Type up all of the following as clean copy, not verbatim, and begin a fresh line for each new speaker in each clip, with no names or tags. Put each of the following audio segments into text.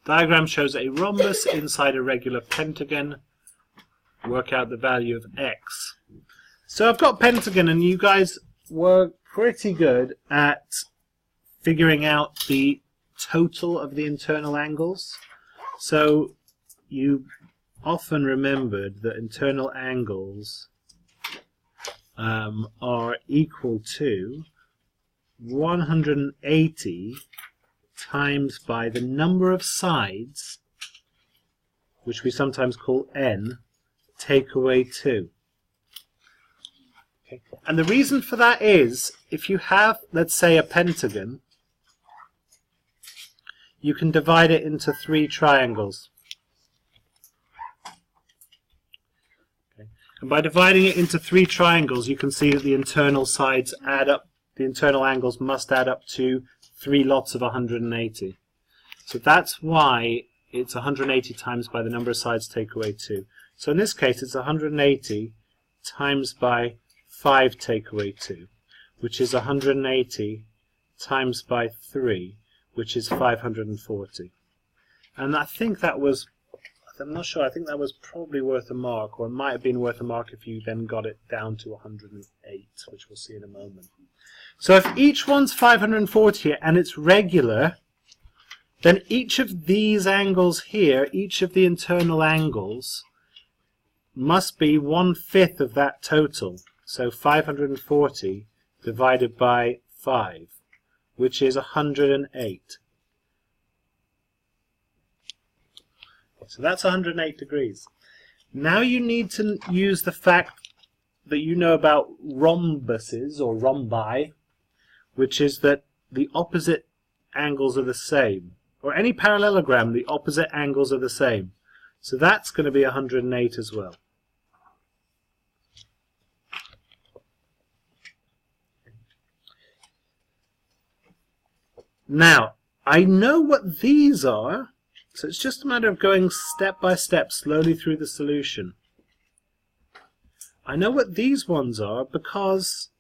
Diagram shows a rhombus inside a regular pentagon. Work out the value of x. So I've got pentagon, and you guys were pretty good at figuring out the total of the internal angles. So you often remembered that internal angles are equal to 180 times by the number of sides, which we sometimes call n, take away 2. Okay. And the reason for that is, if you have, let's say, a pentagon, you can divide it into 3 triangles. Okay. And by dividing it into 3 triangles, you can see that the internal sides add up, the internal angles must add up to 3 lots of 180. So that's why it's 180 times by the number of sides take away 2. So in this case it's 180 times by 5 take away 2, which is 180 times by 3, which is 540. And I think that was, I'm not sure, I think that was probably worth a mark, or it might have been worth a mark if you then got it down to 108, which we'll see in a moment. So if each one's 540 and it's regular, then each of these angles here, each of the internal angles, must be 1/5 of that total. So 540 divided by 5, which is 108. So that's 108 degrees. Now you need to use the fact that you know about rhombuses or rhombi, which is that the opposite angles are the same. Or any parallelogram, the opposite angles are the same. So that's going to be 108 as well. Now, I know what these are, so it's just a matter of going step by step slowly through the solution. I know what these ones are because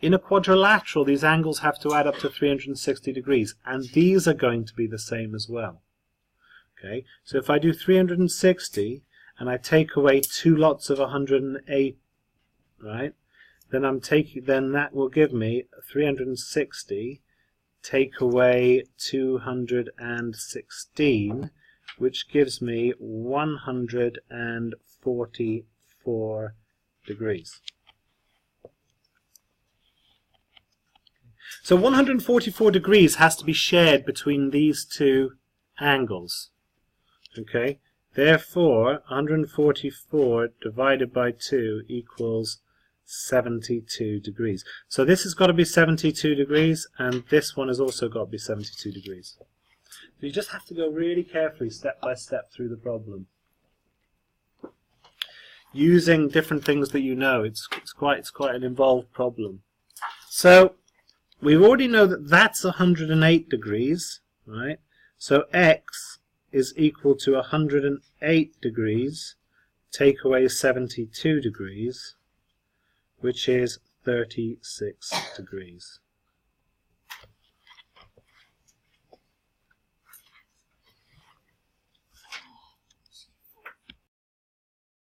in a quadrilateral these angles have to add up to 360 degrees, and these are going to be the same as well. Okay, so if I do 360 and I take away 2 lots of 108, right, then that will give me 360 take away 216, which gives me 144 degrees. So 144 degrees has to be shared between these two angles. Okay, therefore 144 divided by 2 equals 72 degrees. So this has got to be 72 degrees, and this one has also got to be 72 degrees. So you just have to go really carefully, step by step, through the problem, using different things that you know. It's quite an involved problem. So we already know that that's 108 degrees, right? So x is equal to 108 degrees take away 72 degrees, which is 36 degrees.